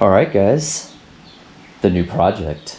Alright guys, the new project.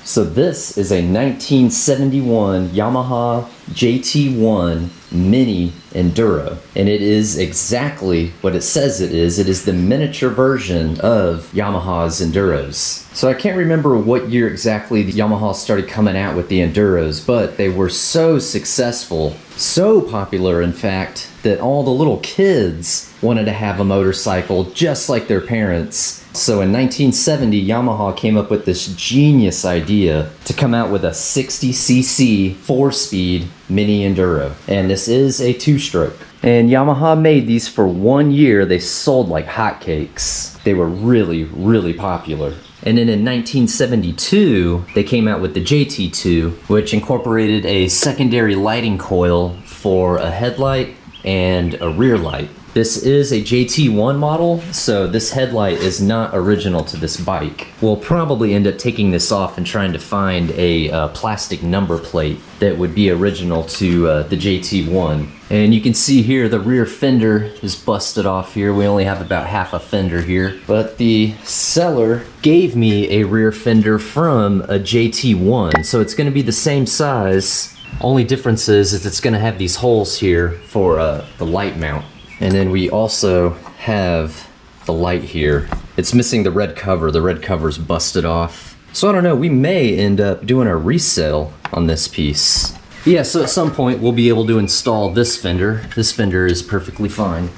So this is a 1971 Yamaha JT1 Mini Enduro, and it is exactly what it says it is. It is the miniature version of Yamaha's Enduros. So I can't remember what year exactly the Yamaha started coming out with the Enduros, but they were so successful, so popular in fact, that all the little kids wanted to have a motorcycle just like their parents. So in 1970, Yamaha came up with this genius idea to come out with a 60cc 4-speed mini Enduro. And this is a 2-stroke. And Yamaha made these for 1 year. They sold like hotcakes. They were really, really popular. And then in 1972, they came out with the JT2, which incorporated a secondary lighting coil for a headlight and a rear light. This is a JT1 model, so this headlight is not original to this bike. We'll probably end up taking this off and trying to find a plastic number plate that would be original to the JT1. And you can see here the rear fender is busted off here. We only have about half a fender here. But the seller gave me a rear fender from a JT1, so it's gonna be the same size. Only difference is it's gonna have these holes here for the light mount. And then we also have the light here. It's missing the red cover. The red cover's busted off. So I don't know, we may end up doing a resale on this piece. But yeah, so at some point we'll be able to install this fender. This fender is perfectly fine.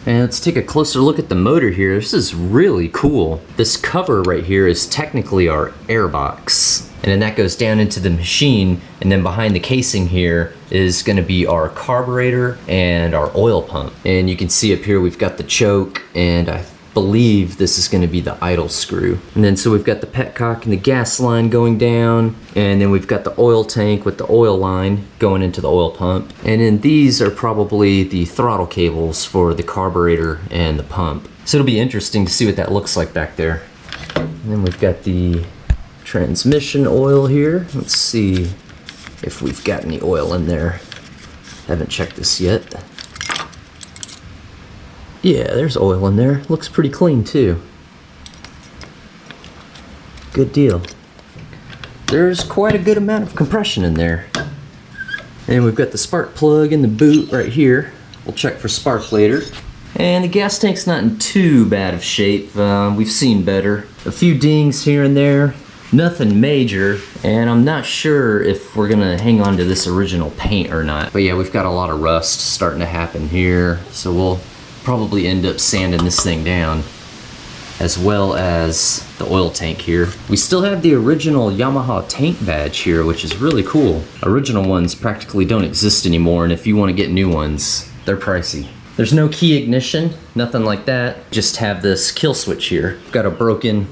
And let's take a closer look at the motor here. This is really cool. This cover right here is technically our airbox. And then that goes down into the machine, and then behind the casing here is gonna be our carburetor and our oil pump. And you can see up here we've got the choke, and I believe this is gonna be the idle screw. And then so we've got the petcock and the gas line going down, and then we've got the oil tank with the oil line going into the oil pump. And then these are probably the throttle cables for the carburetor and the pump. So it'll be interesting to see what that looks like back there. And then we've got the transmission oil here. Let's see if we've got any oil in there. Haven't checked this yet. Yeah, there's oil in there. Looks pretty clean too. Good deal. There's quite a good amount of compression in there. And we've got the spark plug in the boot right here. We'll check for spark later. And the gas tank's not in too bad of shape. We've seen better. A few dings here and there. Nothing major, and I'm not sure if we're gonna hang on to this original paint or not. But yeah, we've got a lot of rust starting to happen here, so we'll probably end up sanding this thing down, as well as the oil tank here. We still have the original Yamaha tank badge here, which is really cool. Original ones practically don't exist anymore, and if you want to get new ones, they're pricey. There's no key ignition, nothing like that. Just have this kill switch here. We've got a broken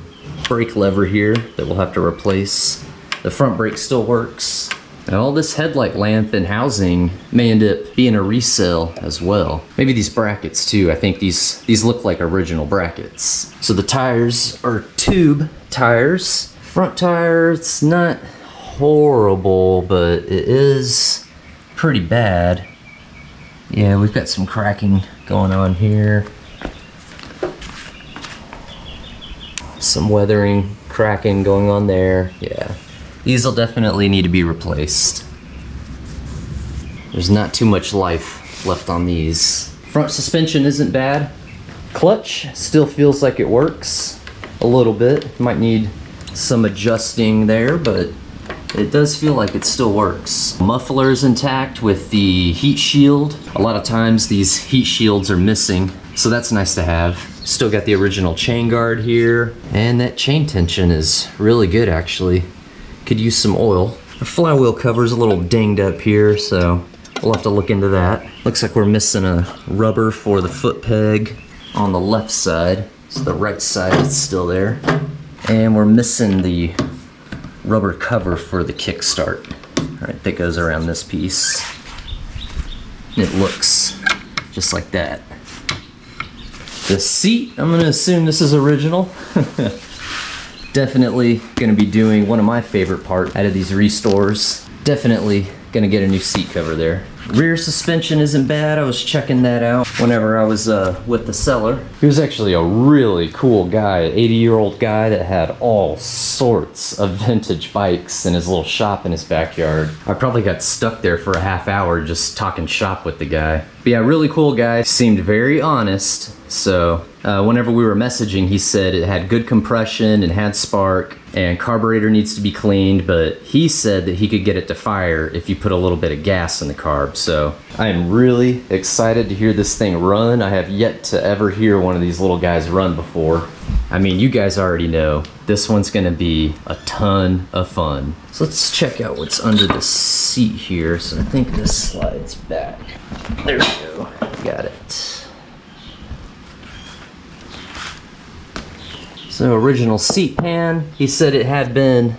brake lever here that we'll have to replace. The front brake still works. And all this headlight lamp and housing may end up being a resale as well. Maybe these brackets too. I think these look like original brackets. So the tires are tube tires. Front tire, it's not horrible, but it is pretty bad. Yeah, we've got some cracking going on here. Some weathering, cracking going on there. Yeah, these will definitely need to be replaced. There's not too much life left on these. Front suspension isn't bad. Clutch still feels like it works a little bit. Might need some adjusting there, but it does feel like it still works. Muffler's intact with the heat shield. A lot of times these heat shields are missing, so that's nice to have. Still got the original chain guard here, and that chain tension is really good actually. Could use some oil. The flywheel cover's a little dinged up here, so we'll have to look into that. Looks like we're missing a rubber for the foot peg on the left side, so the right side is still there. And we're missing the rubber cover for the kickstart. All right, that goes around this piece. And it looks just like that. The seat, I'm gonna assume this is original. Definitely gonna be doing one of my favorite parts out of these restores. Definitely gonna get a new seat cover there. Rear suspension isn't bad. I was checking that out whenever I was with the seller. He was actually a really cool guy, an 80-year-old guy that had all sorts of vintage bikes in his little shop in his backyard. I probably got stuck there for a half hour just talking shop with the guy. But yeah, really cool guy. Seemed very honest. So whenever we were messaging, he said it had good compression and had spark, and carburetor needs to be cleaned, but he said that he could get it to fire if you put a little bit of gas in the carb. So I am really excited to hear this thing run. I have yet to ever hear one of these little guys run before. I mean, you guys already know this one's gonna be a ton of fun. So let's check out what's under the seat here. So I think this slides back. There we go, got it. So original seat pan, he said it had been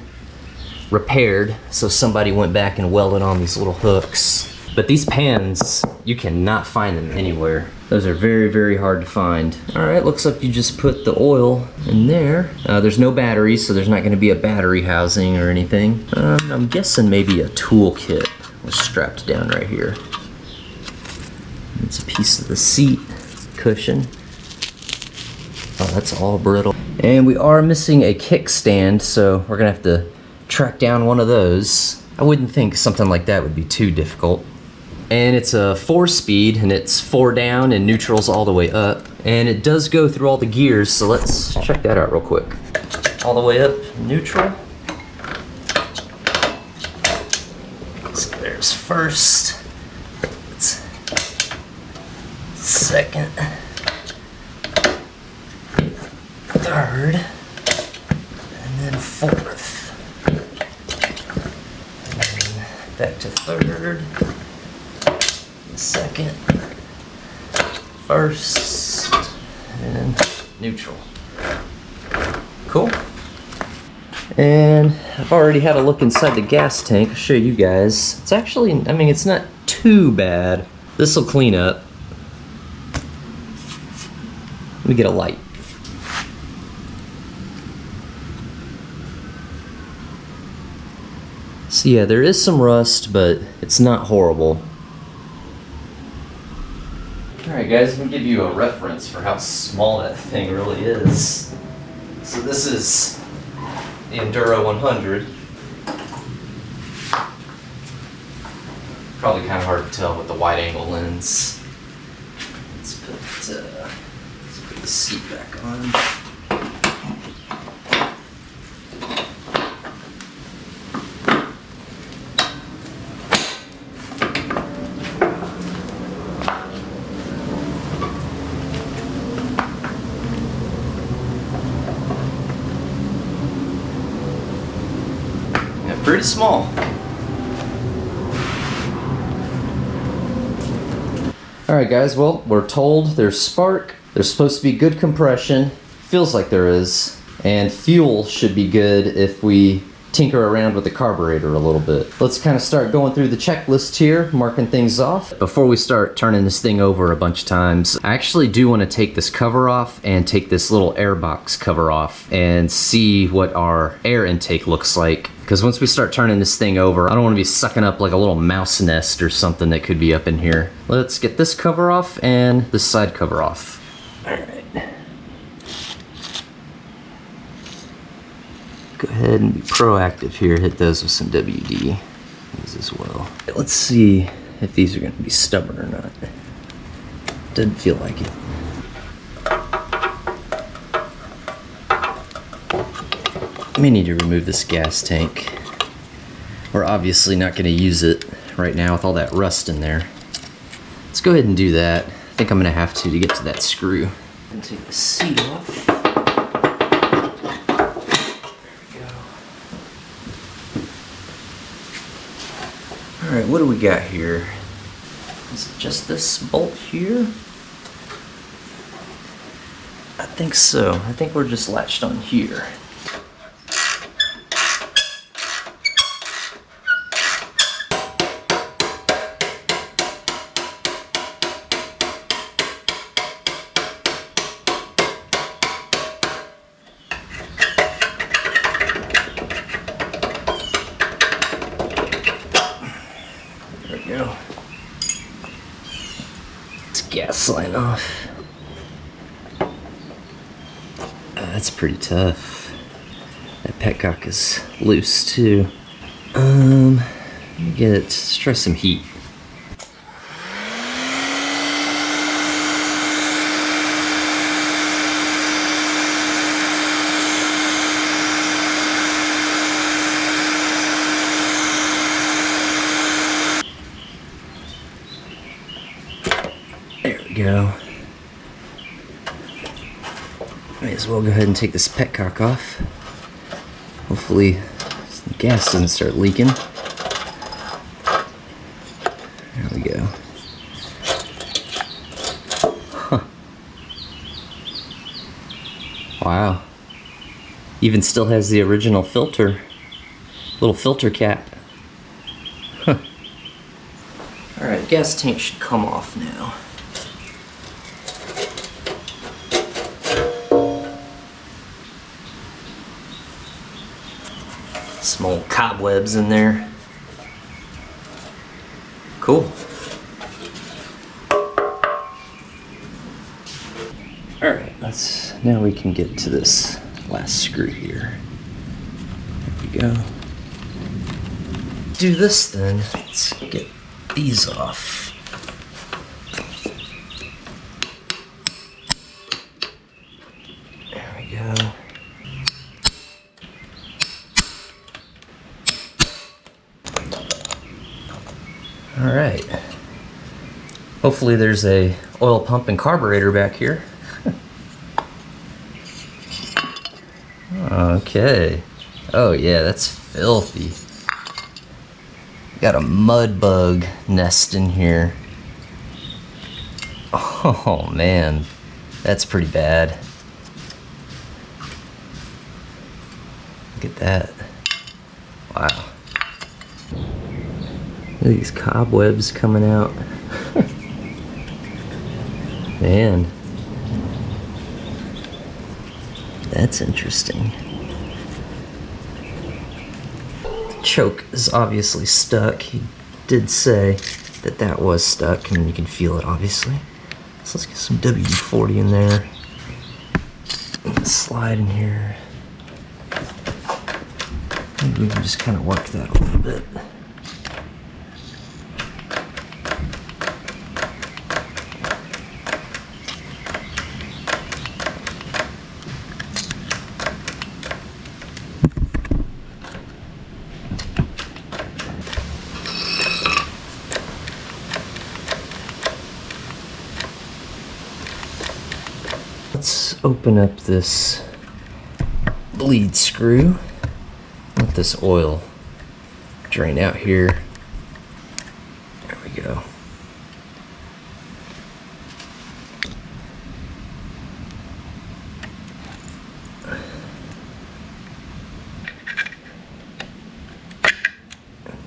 repaired, so somebody went back and welded on these little hooks. But these pans, you cannot find them anywhere. Those are very, very hard to find. All right, looks like you just put the oil in there. There's no batteries, so there's not gonna be a battery housing or anything. I'm guessing maybe a tool kit was strapped down right here. It's a piece of the seat cushion. Oh, that's all brittle. And we are missing a kickstand, so we're gonna have to track down one of those. I wouldn't think something like that would be too difficult. And it's a 4-speed, and it's 4 down and neutral's all the way up. And it does go through all the gears, so let's check that out real quick. All the way up, neutral. So there's first. It's second. Third, and then fourth, and then back to third, second, first, and neutral. Cool. And I've already had a look inside the gas tank. I'll show you guys. It's actually, I mean, it's not too bad. This will clean up. Let me get a light. So yeah, there is some rust, but it's not horrible. Alright guys, let me give you a reference for how small that thing really is. So this is the Enduro 100. Probably kind of hard to tell with the wide angle lens. Let's put the seat back on. Pretty small. Alright guys, well, we're told there's spark, there's supposed to be good compression, feels like there is, and fuel should be good if we tinker around with the carburetor a little bit. Let's kind of start going through the checklist here, marking things off. Before we start turning this thing over a bunch of times, I actually do want to take this cover off and take this little air box cover off and see what our air intake looks like. Because once we start turning this thing over, I don't want to be sucking up like a little mouse nest or something that could be up in here. Let's get this cover off and this side cover off. All right. Go ahead and be proactive here. Hit those with some WD as well. Let's see if these are going to be stubborn or not. Doesn't feel like it. I may need to remove this gas tank. We're obviously not going to use it right now with all that rust in there. Let's go ahead and do that. I think I'm going to have to get to that screw. And take the seat off. Alright, what do we got here? Is it just this bolt here? I think so. I think we're just latched on here. gas line off. That's pretty tough. That petcock is loose too. Let me let's try some heat. There we go. May as well go ahead and take this petcock off. Hopefully the gas doesn't start leaking. There we go. Huh. Wow. Even still has the original filter. Little filter cap. Huh. Alright, gas tank should come off now. Some old cobwebs in there. Cool. Alright, now we can get to this last screw here. There we go. Do this then. Let's get these off. There we go. All right. Hopefully there's a oil pump and carburetor back here. Okay. Oh yeah, that's filthy. Got a mud bug nest in here. Oh man, that's pretty bad. Look at that. Wow. Look at these cobwebs coming out. Man. That's interesting. The choke is obviously stuck. He did say that that was stuck, and you can feel it obviously. So let's get some WD-40 in there. And slide in here. Maybe we can just kind of work that a little bit. Let's open up this bleed screw. Let this oil drain out here. There we go.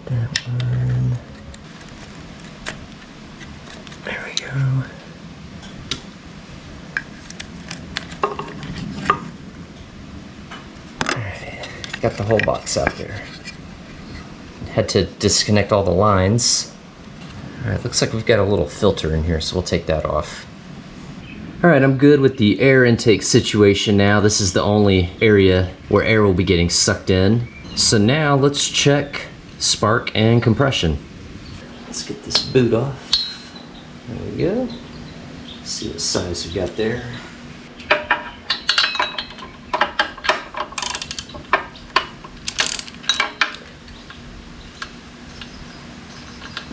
That one. There we go. Got the whole box out there. Had to disconnect all the lines. Alright, looks like we've got a little filter in here, so we'll take that off. Alright, I'm good with the air intake situation now. This is the only area where air will be getting sucked in. So now let's check spark and compression. Let's get this boot off. There we go. Let's see what size we got there.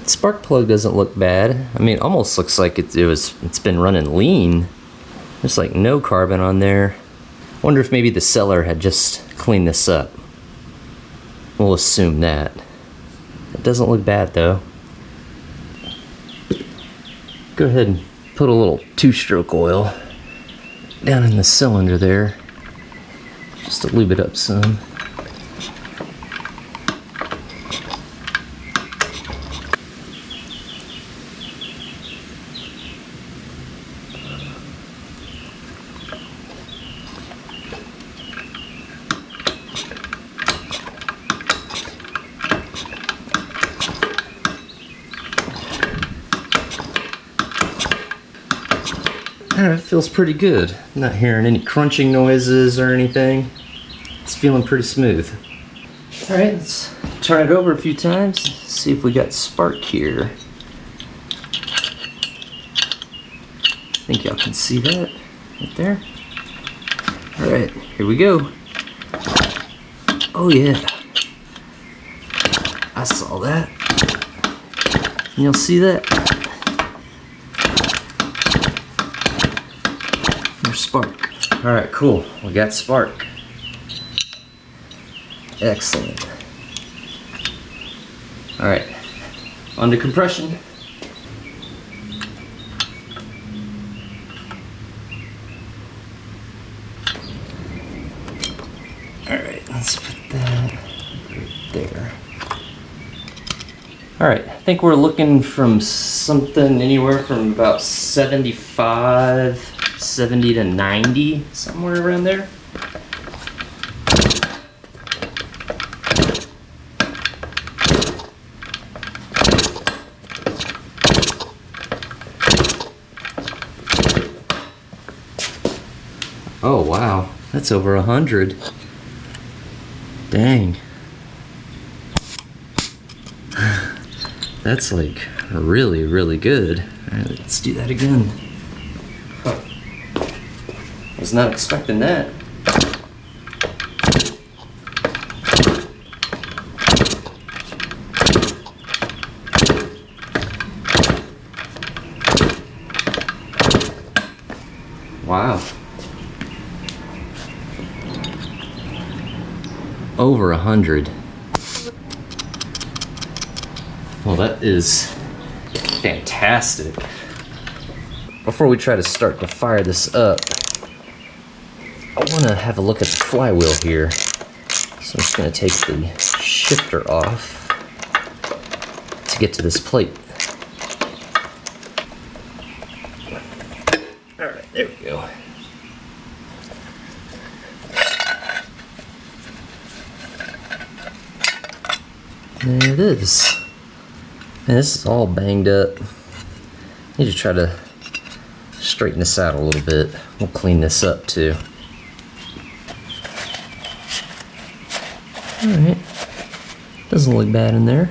Spark plug doesn't look bad. I mean, it almost looks like it's been running lean. There's like no carbon on there. Wonder if maybe the seller had just cleaned this up. We'll assume that. It doesn't look bad though. Go ahead and put a little 2-stroke oil down in the cylinder there, just to lube it up some. It feels pretty good. I'm not hearing any crunching noises or anything. It's feeling pretty smooth. All right, let's turn it over a few times, see if we got spark here. I think y'all can see that right there. All right, here we go. Oh yeah, I saw that. You'll see that? There's spark. All right, cool. We got spark. Excellent. All right, on to compression. All right, let's put that right there. All right, I think we're looking from something anywhere from about 75, 70 to 90, somewhere around there. Oh wow, that's over 100. Dang. That's like really, really good. All right, let's do that again. Huh. Was not expecting that. Wow. Over 100. Well, that is fantastic. Before we try to start to fire this up, I want to have a look at the flywheel here. So I'm just going to take the shifter off to get to this plate. All right, there we go. There it is. And this is all banged up. Need to try to straighten this out a little bit. We'll clean this up too. Alright. Doesn't look bad in there.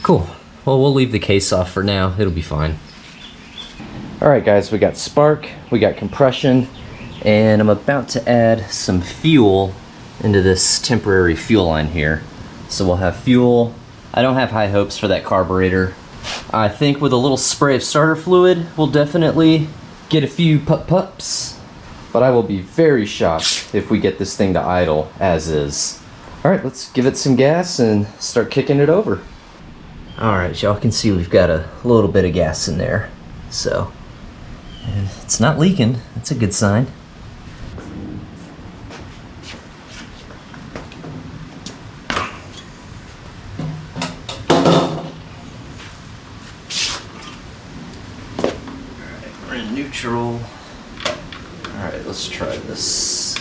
Cool. Well, we'll leave the case off for now. It'll be fine. All right, guys, we got spark, we got compression, and I'm about to add some fuel into this temporary fuel line here. So we'll have fuel. I don't have high hopes for that carburetor. I think with a little spray of starter fluid, we'll definitely get a few pups, but I will be very shocked if we get this thing to idle as is. All right, let's give it some gas and start kicking it over. All right, y'all can see we've got a little bit of gas in there. So, and it's not leaking. That's a good sign. We're in neutral. All right, let's try this.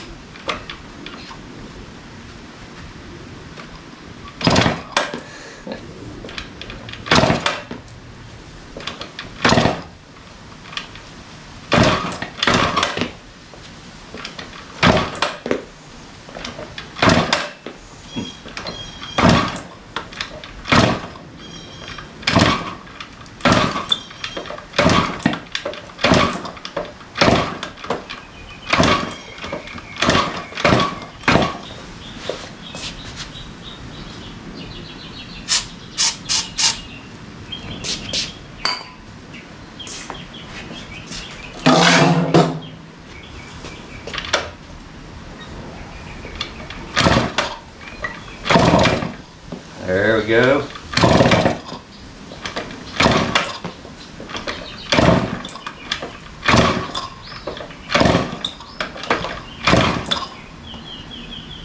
There we go.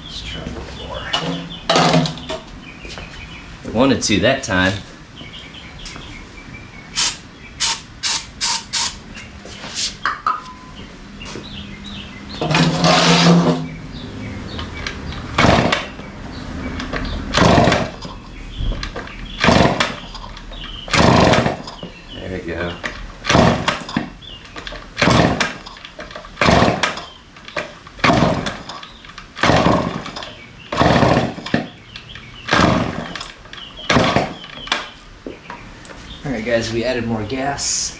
Let's try a little more. I wanted to that time. Alright guys, we added more gas.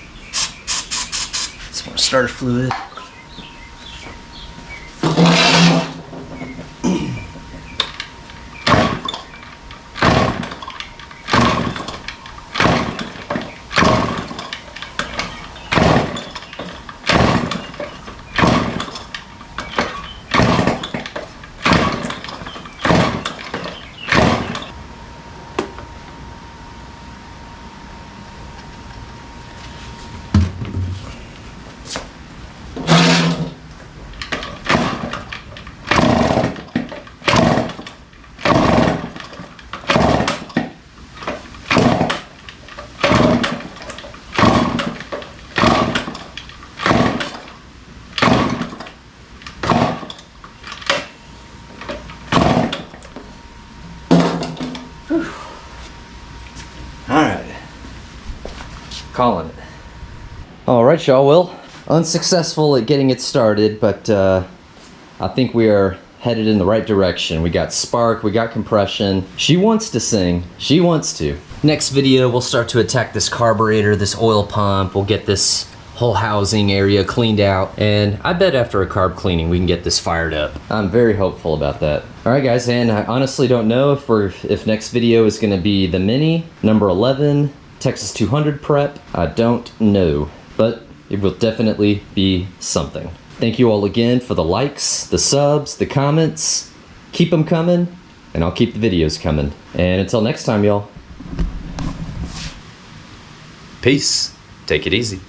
Some more starter fluid. Alright. Calling it. Alright, y'all. Well, unsuccessful at getting it started, but I think we are headed in the right direction. We got spark, we got compression. She wants to sing. She wants to. Next video, we'll start to attack this carburetor, this oil pump. We'll get this whole housing area cleaned out, and I bet after a carb cleaning we can get this fired up. I'm very hopeful about that. Alright guys, and I honestly don't know if next video is going to be the Mini, number 11, Texas 200 prep. I don't know, but it will definitely be something. Thank you all again for the likes, the subs, the comments. Keep them coming, and I'll keep the videos coming. And until next time, y'all. Peace. Take it easy.